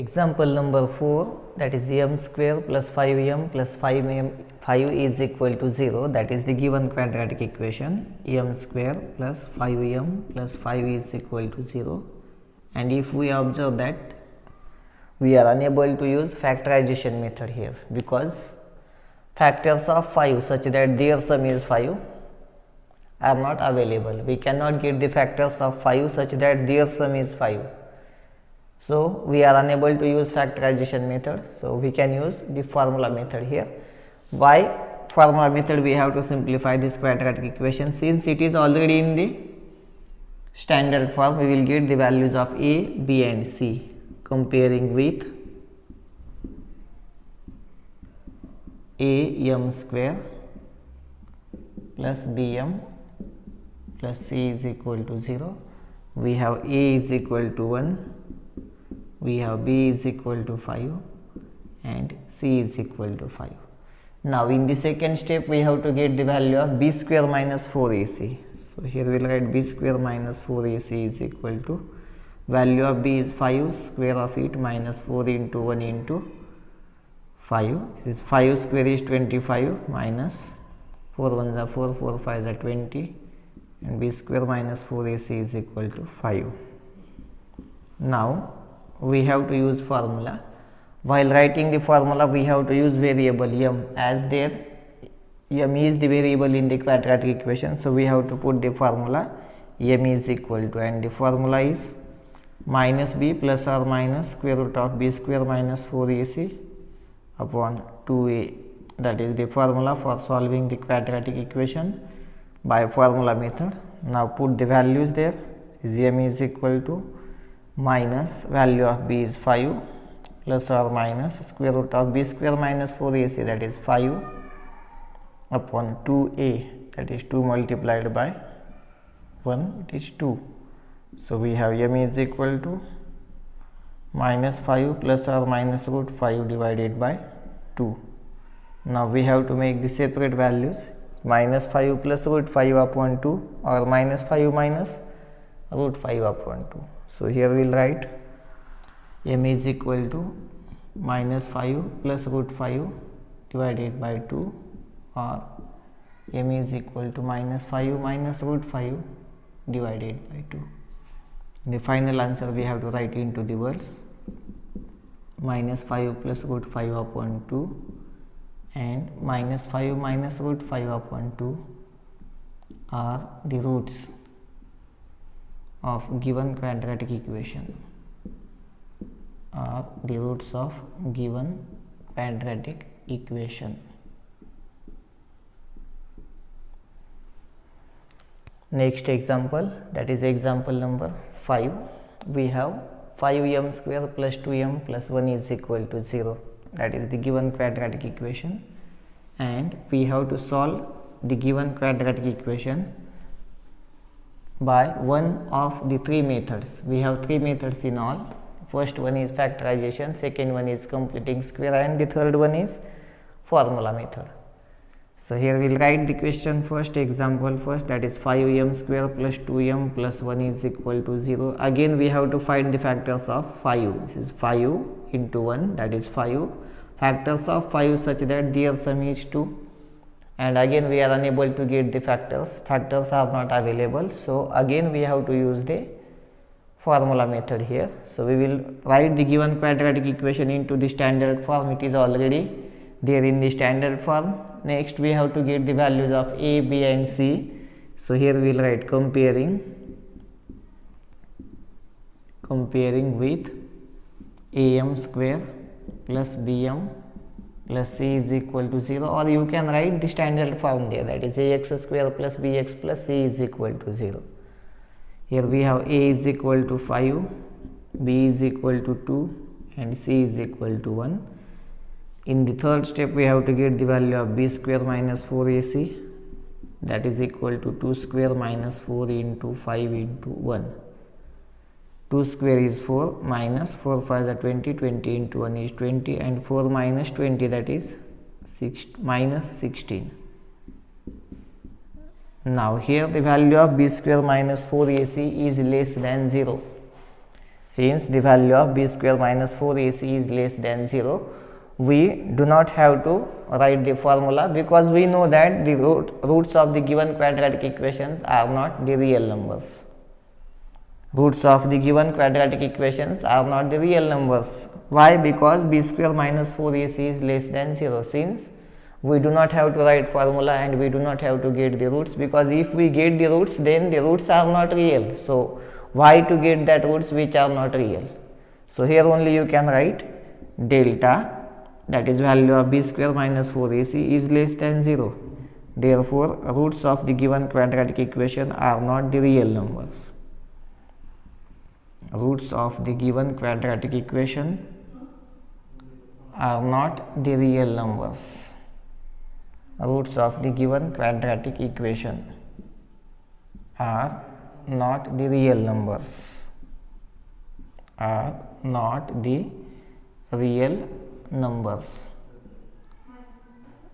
Example number 4, that is m square plus 5m plus 5 is equal to 0. That is the given quadratic equation. M square plus 5m plus 5 is equal to 0. And if we observe that we are unable to use factorization method here, because factors of 5 such that their sum is 5 are not available. We cannot get the factors of 5 such that their sum is 5. So, we are unable to use factorization method. So, we can use the formula method here. By formula method we have to simplify this quadratic equation. Since it is already in the standard form, we will get the values of a, b and c, comparing with a m square plus bm plus c is equal to 0. We have a is equal to 1. We have b is equal to 5 and c is equal to 5. Now, in the second step we have to get the value of b square minus 4ac. So, here we will write b square minus 4ac is equal to value of b is 5, square of it minus 4 into 1 into 5. This is 5 square is 25 minus 4 1s are 4, 4 5s are 20, and b square minus 4ac is equal to 5. Now, we have to use formula. While writing the formula, we have to use variable m, as there m is the variable in the quadratic equation. So, we have to put the formula m is equal to, and the formula is minus b plus or minus square root of b square minus 4ac upon 2a. That is the formula for solving the quadratic equation by formula method. Now, put the values there. M is equal to minus value of b is 5 plus or minus square root of b square minus 4ac, that is 5 upon 2a, that is 2 multiplied by 1, it is 2. So, we have m is equal to minus 5 plus or minus root 5 divided by 2. Now, we have to make the separate values, minus 5 plus root 5 upon 2 or minus 5 minus root 5 upon 2. So, here we will write m is equal to minus 5 plus root 5 divided by 2, or m is equal to minus 5 minus root 5 divided by 2. The final answer we have to write into the words minus 5 plus root 5 upon 2 and minus 5 minus root 5 upon 2 are the roots of given quadratic equation, are the roots of given quadratic equation. Next example, that is example number 5. We have 5m square plus 2m plus 1 is equal to 0. That is the given quadratic equation, and we have to solve the given quadratic equation by one of the three methods. We have three methods in all. First one is factorization, second one is completing square, and the third one is formula method. So, here we will write the question first, example first, that is 5m square plus 2m plus 1 is equal to 0. Again we have to find the factors of 5. This is 5 into 1, that is 5. Factors of 5 such that their sum is 2. And again we are unable to get the factors are not available. So, again we have to use the formula method here. So, we will write the given quadratic equation into the standard form. It is already there in the standard form. Next we have to get the values of a, b and c. So, here we will write comparing with am square plus bm plus c is equal to 0, or you can write the standard form there, that is ax square plus bx plus c is equal to 0. Here we have a is equal to 5, b is equal to 2 and c is equal to 1. In the third step we have to get the value of b square minus 4ac, that is equal to 2 square minus 4 into 5 into 1. 2 square is 4 minus 4 5 are 20, 20 into 1 is 20, and 4 minus 20, that is minus 16. Now, here the value of b square minus 4ac is less than 0. Since the value of b square minus 4ac is less than 0, we do not have to write the formula, because we know that the roots of the given quadratic equations are not the real numbers. Roots of the given quadratic equations are not the real numbers. Why? Because b square minus 4ac is less than 0. Since we do not have to write formula and we do not have to get the roots, because if we get the roots, then the roots are not real. So why to get that roots which are not real? So here only you can write delta, that is value of b square minus 4ac is less than 0. Therefore roots of the given quadratic equation are not the real numbers. Roots of the given quadratic equation are not the real numbers. Roots of the given quadratic equation are not the real numbers. Are not the real numbers.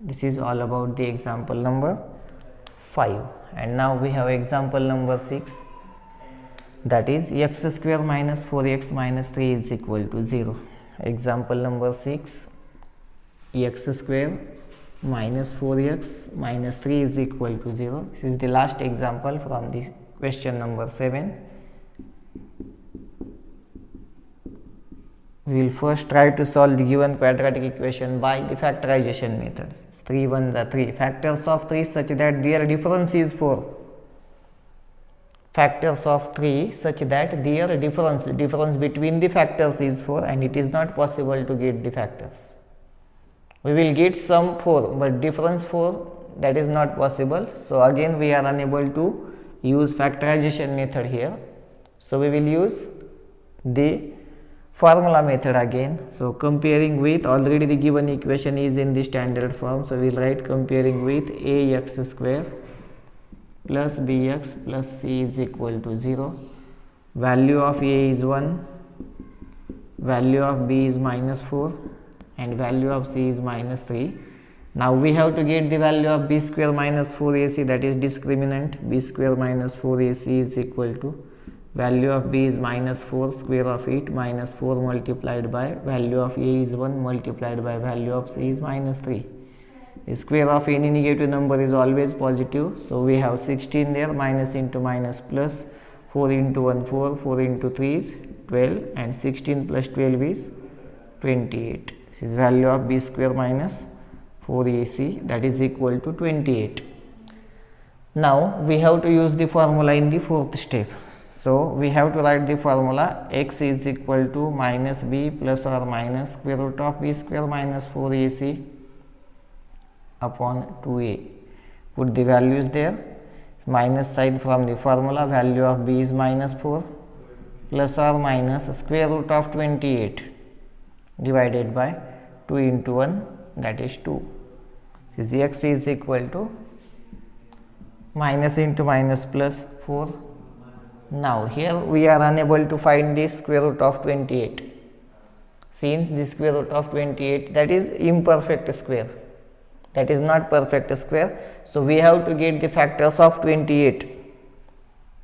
This is all about the example number 5. And now we have example number 6, that is x square minus 4x minus 3 is equal to 0. Example number 6, x square minus 4x minus 3 is equal to 0. This is the last example from the question number 7. We will first try to solve the given quadratic equation by the factorization method. 3 1s are 3 factors of 3 such that their difference is 4. Factors of 3 such that their difference between the factors is 4, and it is not possible to get the factors. We will get some 4, but difference 4, that is not possible. So again we are unable to use factorization method here. So we will use the formula method again. So comparing with, already the given equation is in the standard form. So we will write comparing with ax square plus bx plus c is equal to 0. Value of a is 1, value of b is minus 4, and value of c is minus 3. Now we have to get the value of b square minus 4ac, that is discriminant. B square minus 4ac is equal to value of b is minus 4 square of it minus 4 multiplied by value of a is 1 multiplied by value of c is minus 3. The square of any negative number is always positive. So we have 16 there, minus into minus plus, 4 into 1 4, 4 into 3 is 12, and 16 plus 12 is 28. This is value of b square minus 4ac, that is equal to 28. Now we have to use the formula in the fourth step. So we have to write the formula x is equal to minus b plus or minus square root of b square minus 4ac upon 2a. Put the values there. Minus sign from the formula, value of b is minus 4 plus or minus square root of 28 divided by 2 into 1, that is 2. This is x is equal to minus into minus plus 4. Now here we are unable to find the square root of 28, since the square root of 28, that is imperfect square, that is not perfect square. So we have to get the factors of 28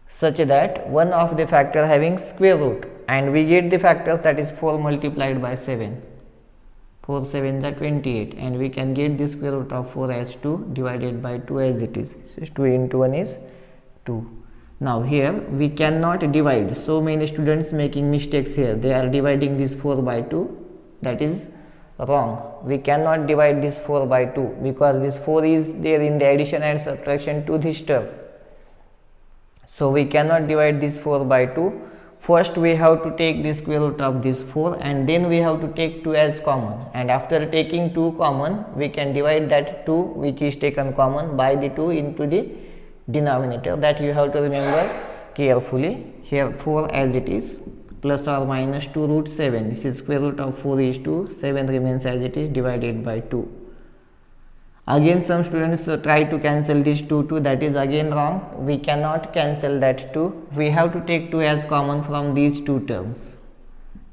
such that one of the factor having square root, and we get the factors, that is 4 multiplied by 7, 4 7s are 28, and we can get the square root of 4 as 2 divided by 2 as it is. So 2 into 1 is 2. Now here we cannot divide. So many students making mistakes here. They are dividing this 4 by 2. That is wrong. We cannot divide this 4 by 2, because this 4 is there in the addition and subtraction to this term. So we cannot divide this 4 by 2. First we have to take the square root of this 4, and then we have to take 2 as common, and after taking 2 common we can divide that 2 which is taken common by the 2 into the denominator. That you have to remember carefully. Here 4 as it is plus or minus 2 root 7, this is square root of 4 is 2, 7 remains as it is divided by 2. Again some students try to cancel this 2, that is again wrong. We cannot cancel that 2. We have to take 2 as common from these two terms.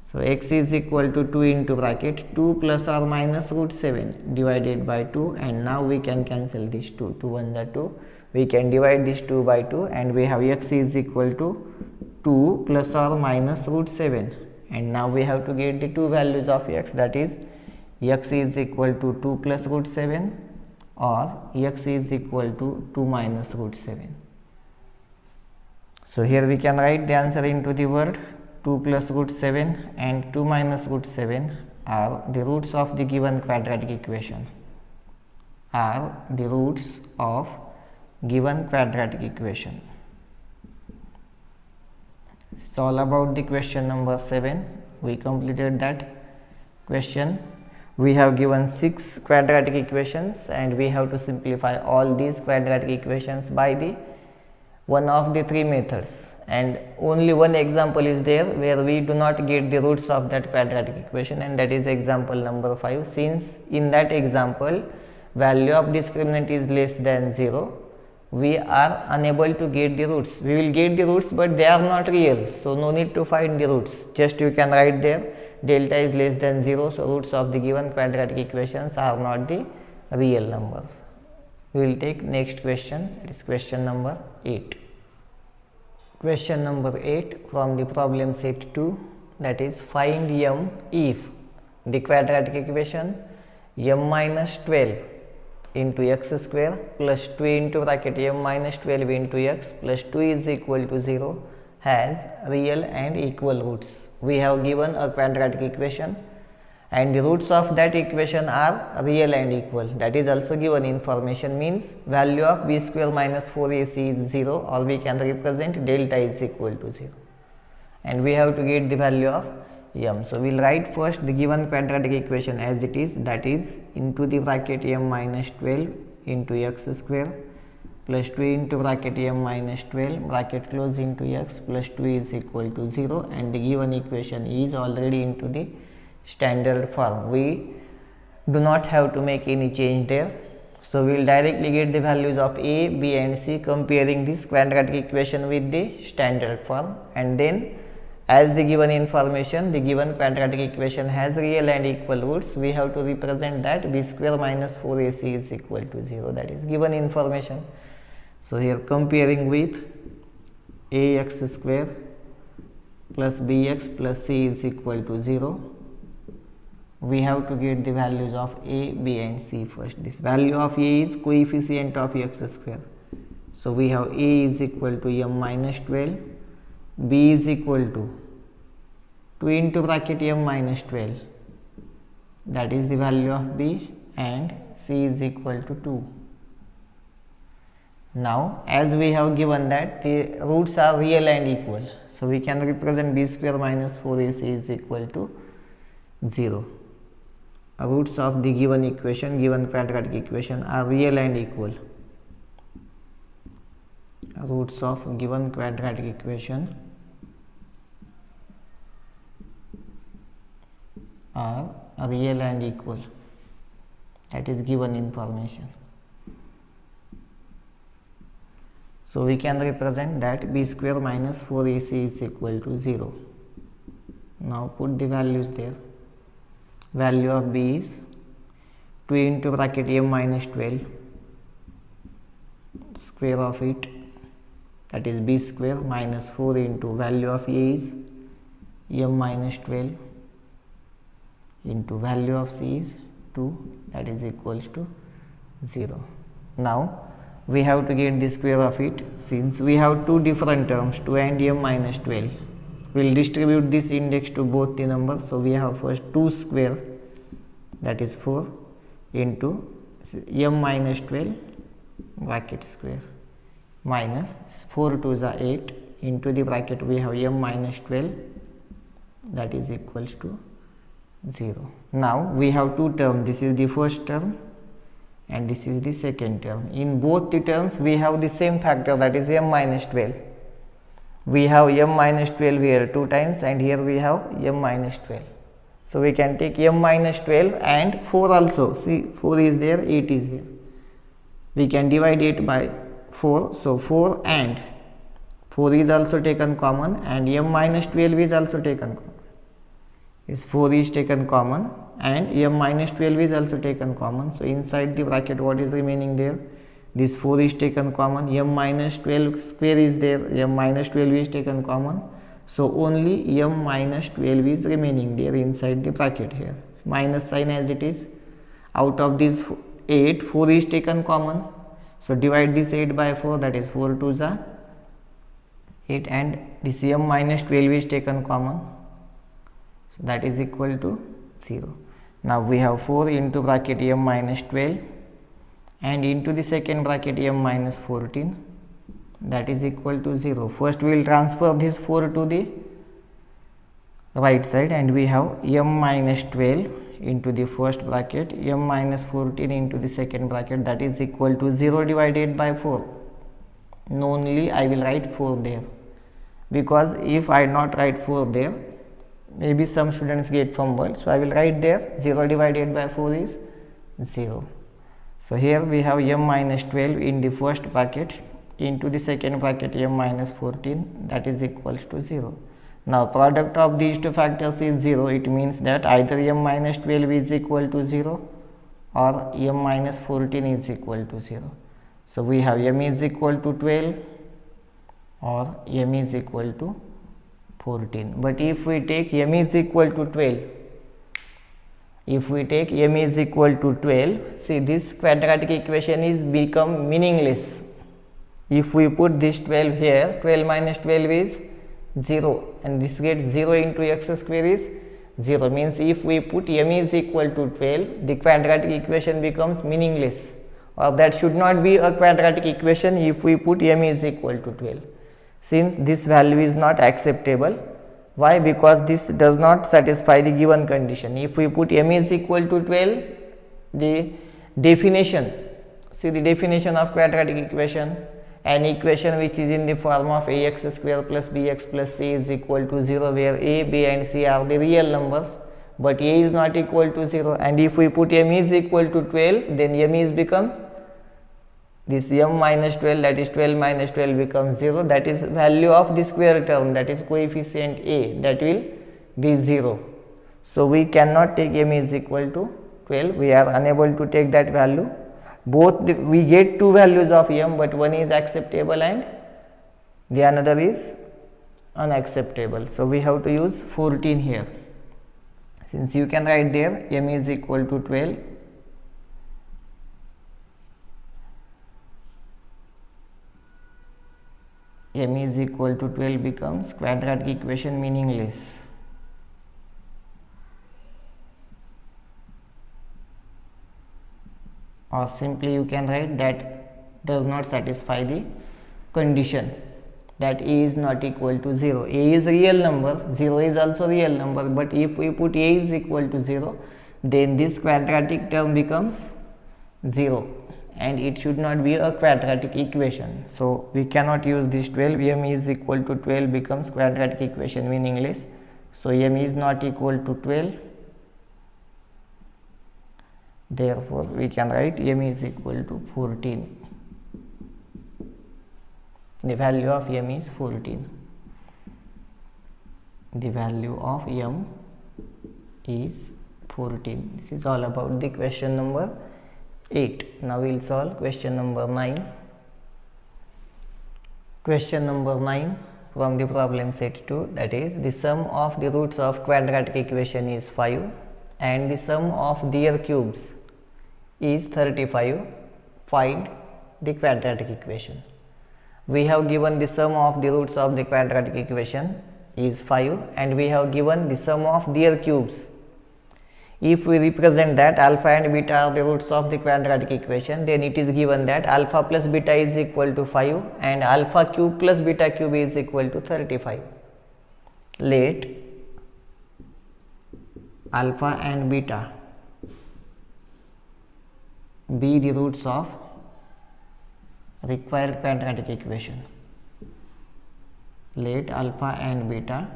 So x is equal to 2 into bracket 2 plus or minus root 7 divided by 2, and now we can cancel this 2. 2 1s are 2. We can divide this 2 by 2, and we have x is equal to 2 plus or minus root 7, and now we have to get the two values of x, that is x is equal to 2 plus root 7 or x is equal to 2 minus root 7. So here we can write the answer into the word. 2 plus root 7 and 2 minus root 7 are the roots of the given quadratic equation. Are the roots of given quadratic equation. It's all about the question number 7. We completed that question. We have given 6 quadratic equations and we have to simplify all these quadratic equations by the one of the 3 methods, and only one example is there where we do not get the roots of that quadratic equation, and that is example number 5. Since in that example value of discriminant is less than 0, we are unable to get the roots. We will get the roots but they are not real, so no need to find the roots. Just you can write there delta is less than 0, so roots of the given quadratic equations are not the real numbers. We will take next question, that is question number 8. Question number 8 from the problem set 2, that is find m if the quadratic equation m minus 12 into x square plus 2 into bracket m minus 12 into x plus 2 is equal to 0 has real and equal roots. We have given a quadratic equation and the roots of that equation are real and equal. That is also given information, means value of b square minus 4ac is 0, or we can represent delta is equal to 0, and we have to get the value of m. So we will write first the given quadratic equation as it is, that is into the bracket m minus 12 into x square plus 2 into bracket m minus 12 bracket close into x plus 2 is equal to 0, and the given equation is already into the standard form. We do not have to make any change there. So we will directly get the values of a, b and c comparing this quadratic equation with the standard form, and then as the given information, the given quadratic equation has real and equal roots, we have to represent that b square minus 4ac is equal to 0, that is given information. So here comparing with ax square plus bx plus c is equal to 0, we have to get the values of a, b and c first. This value of a is coefficient of x square, so we have a is equal to m minus 12, b is equal to 2 into bracket m minus 12, that is the value of b, and c is equal to 2. Now as we have given that the roots are real and equal, so we can represent b square minus 4ac is equal to 0. Roots of the given equation, given quadratic equation, are real and equal. Roots of given quadratic equation are real and equal, that is given information. So we can represent that b square minus 4ac is equal to 0. Now put the values there. Value of b is 2 into bracket m minus 12 square of it, that is b square minus 4 into value of a is m minus 12 into value of c is 2, that is equals to 0. Now we have to get the square of it. Since we have two different terms 2 and m minus 12, we will distribute this index to both the numbers. So we have first 2 square, that is 4 into m minus 12 bracket square minus 4 2s are 8 into the bracket we have m minus 12, that is equals to 0. Now we have two terms, this is the first term and this is the second term. In both the terms we have the same factor, that is m minus 12. We have m minus 12 here 2 times and here we have m minus 12. So we can take m minus 12 and 4 also. See, 4 is there, 8 is there. We can divide it by 4. So 4 and 4 is also taken common and m minus 12 is also taken common. Is 4 is taken common and m minus 12 is also taken common. So inside the bracket what is remaining there? this 4 is taken common, m minus 12 square is there, m minus 12 is taken common, so only m minus 12 is remaining there inside the bracket here, minus sign as it is. Out of this 8, 4 is taken common, so divide this 8 by 4, that is 4 2s are 8, and this m minus 12 is taken common, so that is equal to 0. Now we have 4 into bracket m minus 12 and into the second bracket m minus 14, that is equal to 0. First we will transfer this 4 to the right side, and we have m minus 12 into the first bracket, m minus 14 into the second bracket, that is equal to 0 divided by 4. Only I will write 4 there, because if I not write 4 there, maybe some students get fumbled, so I will write there 0 divided by 4 is 0. So here we have m minus 12 in the first bracket into the second bracket m minus 14, that is equals to 0. Now product of these two factors is 0, it means that either m minus 12 is equal to 0 or m minus 14 is equal to 0. So we have m is equal to 12 or m is equal to 14. But if we take m is equal to 12, if we take m is equal to 12, see this quadratic equation is become meaningless. If we put this 12 here, 12 minus 12 is 0, and this gets 0 into x square is 0, means if we put m is equal to 12, the quadratic equation becomes meaningless, or that should not be a quadratic equation if we put m is equal to 12, since this value is not acceptable. Why? Because this does not satisfy the given condition. If we put m is equal to 12, the definition, see the definition of quadratic equation, an equation which is in the form of ax square plus bx plus c is equal to 0, where a, b and c are the real numbers, but a is not equal to 0, and if we put m is equal to 12, then m is becomes this m minus 12, that is 12 minus 12 becomes 0, that is value of the square term, that is coefficient a, that will be 0. So we cannot take m is equal to 12, we are unable to take that value. Both we get two values of m, but one is acceptable and the another is unacceptable. So we have to use 14 here, since you can write there m is equal to 12, m is equal to 12 becomes quadratic equation meaningless. Or simply you can write that does not satisfy the condition, that a is not equal to 0. A is real number, 0 is also real number, but if we put a is equal to 0, then this quadratic term becomes 0, and it should not be a quadratic equation. So we cannot use this 12, m is equal to 12 becomes quadratic equation meaningless. So m is not equal to 12, therefore we can write m is equal to 14. The value of m is 14. The value of m is 14. This is all about the question number 8. Now we will solve question number 9. Question number 9 from the problem set 2, that is the sum of the roots of quadratic equation is 5 and the sum of their cubes is 35. Find the quadratic equation. We have given the sum of the roots of the quadratic equation is 5 and we have given the sum of their cubes. If we represent that alpha and beta are the roots of the quadratic equation, then it is given that alpha plus beta is equal to 5 and alpha cube plus beta cube is equal to 35. Let alpha and beta be the roots of required quadratic equation. Let alpha and beta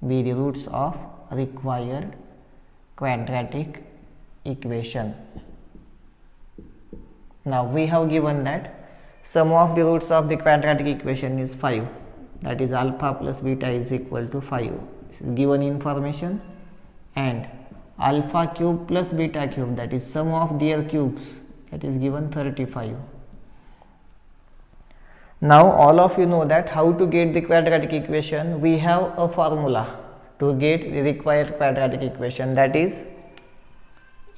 be the roots of required quadratic equation. Now we have given that sum of the roots of the quadratic equation is 5, that is alpha plus beta is equal to 5. This is given information, and alpha cube plus beta cube, that is sum of their cubes, that is given 35. Now all of you know that how to get the quadratic equation. We have a formula to get the required quadratic equation, that is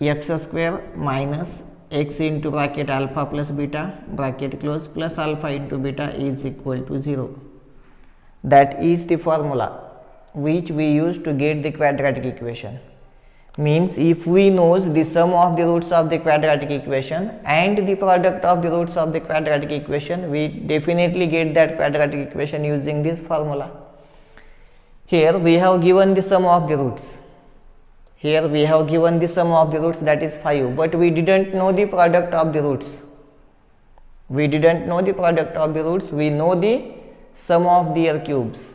x square minus x into bracket alpha plus beta bracket close plus alpha into beta is equal to 0. That is the formula which we use to get the quadratic equation. Means if we knows the sum of the roots of the quadratic equation and the product of the roots of the quadratic equation, we definitely get that quadratic equation using this formula. Here we have given the sum of the roots. Here we have given the sum of the roots, that is 5, but we didn't know the product of the roots. We didn't know the product of the roots, we know the sum of their cubes,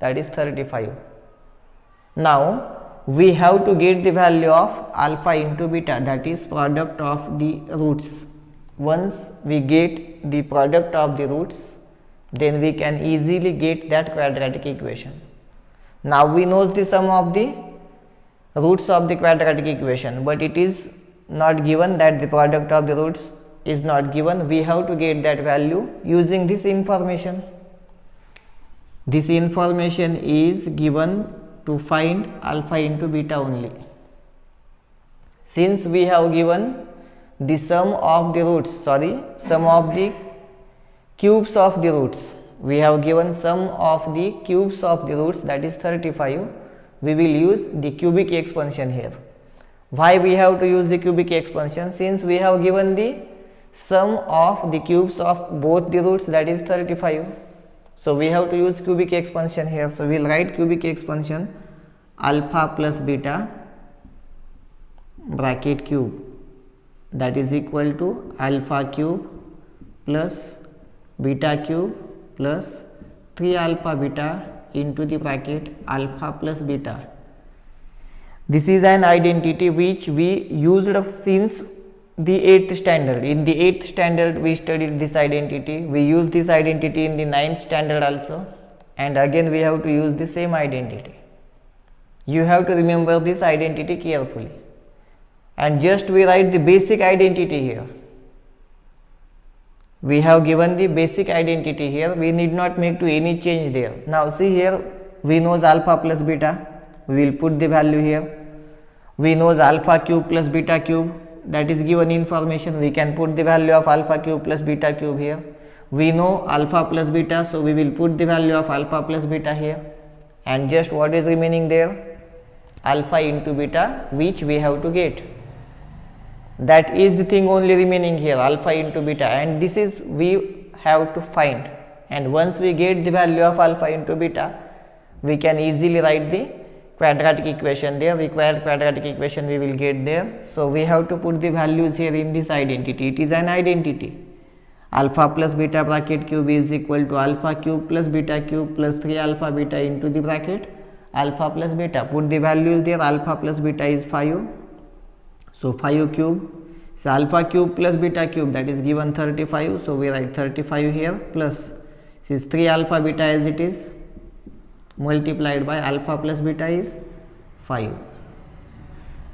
that is 35. Now we have to get the value of alpha into beta, that is product of the roots. Once we get the product of the roots, then we can easily get that quadratic equation. Now we know the sum of the roots of the quadratic equation, but it is not given, that the product of the roots is not given. We have to get that value using this information. This information is given to find alpha into beta only. Since we have given the sum of the roots, sum of the cubes of the roots, we have given sum of the cubes of the roots, that is 35, we will use the cubic expansion here. Why we have to use the cubic expansion? Since we have given the sum of the cubes of both the roots, that is 35. So we have to use cubic expansion here. So we will write cubic expansion alpha plus beta bracket cube, that is equal to alpha cube plus beta cube plus 3 alpha beta into the bracket alpha plus beta. This is an identity which we used since the 8th standard. In the 8th standard we studied this identity. We use this identity in the 9th standard also, and again we have to use the same identity. You have to remember this identity carefully, and just we write the basic identity here. We have given the basic identity here, we need not make to any change there. Now see here, we know alpha plus beta, we will put the value here. We know alpha cube plus beta cube, that is given information, we can put the value of alpha cube plus beta cube here. We know alpha plus beta, so we will put the value of alpha plus beta here, and just what is remaining there? Alpha into beta, which we have to get. That is the thing only remaining here, alpha into beta, and this is we have to find. And once we get the value of alpha into beta, we can easily write the quadratic equation there, required quadratic equation we will get there. So we have to put the values here in this identity. It is an identity. Alpha plus beta bracket cube is equal to alpha cube plus beta cube plus 3 alpha beta into the bracket alpha plus beta. Put the values there, alpha plus beta is 5. So 5 cube, so alpha cube plus beta cube, that is given 35. So we write 35 here, plus this is 3 alpha beta as it is, multiplied by alpha plus beta is 5.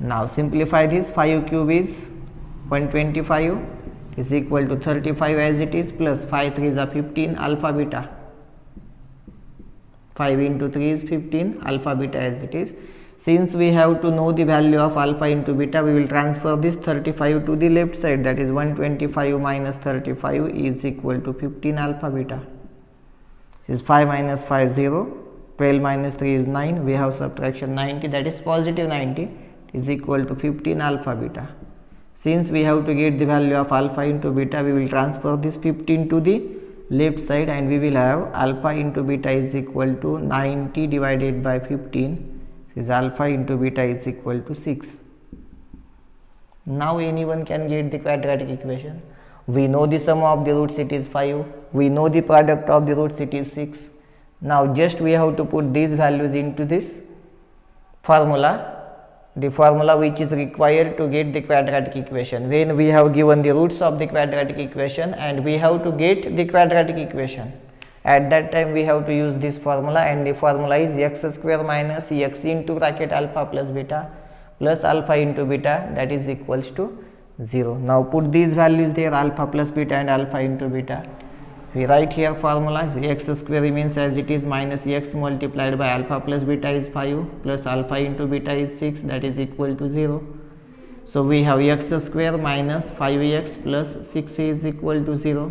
Now simplify this, 5 cube is 125 is equal to 35 as it is, plus 5 3 is a 15 alpha beta. 5 into 3 is 15 alpha beta as it is. Since we have to know the value of alpha into beta, we will transfer this 35 to the left side, that is 125 minus 35 is equal to 15 alpha beta. This is 5 minus 5 0, 12 minus 3 is 9, we have subtraction 90, that is positive 90 is equal to 15 alpha beta. Since we have to get the value of alpha into beta, we will transfer this 15 to the left side, and we will have alpha into beta is equal to 90 divided by 15. Is alpha into beta is equal to 6. Now anyone can get the quadratic equation. We know the sum of the roots, it is 5. We know the product of the roots, it is 6. Now just we have to put these values into this formula, the formula which is required to get the quadratic equation. When we have given the roots of the quadratic equation and we have to get the quadratic equation, at that time we have to use this formula, and the formula is x square minus x into bracket alpha plus beta plus alpha into beta, that is equals to 0. Now put these values there, alpha plus beta and alpha into beta, We write here formula is x square remains as it is minus x multiplied by alpha plus beta is 5 plus alpha into beta is 6, that is equal to 0. So we have x square minus 5x plus 6 is equal to 0.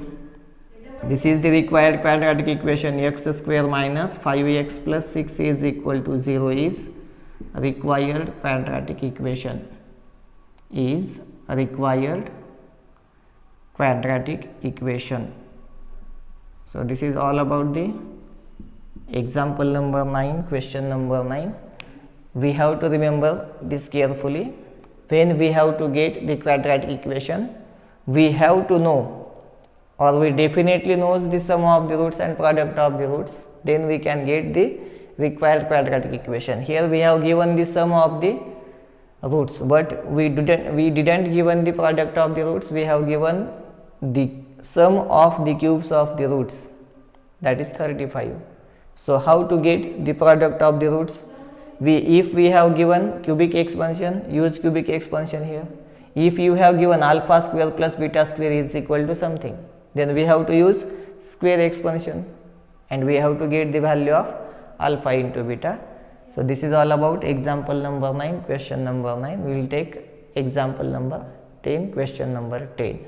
This is the required quadratic equation. X square minus 5x plus 6 is equal to 0 is required quadratic equation. Is required quadratic equation. So this is all about the example number 9, question number 9. We have to remember this carefully. When we have to get the quadratic equation, we have to know, or we definitely knows the sum of the roots and product of the roots, then we can get the required quadratic equation. Here we have given the sum of the roots, but we didn't given the product of the roots. We have given the sum of the cubes of the roots, that is 35. So how to get the product of the roots? If we have given cubic expansion, use cubic expansion here. If you have given alpha square plus beta square is equal to something, then we have to use square expansion, and we have to get the value of alpha into beta. So this is all about example number 9, question number 9. We will take example number 10, question number 10.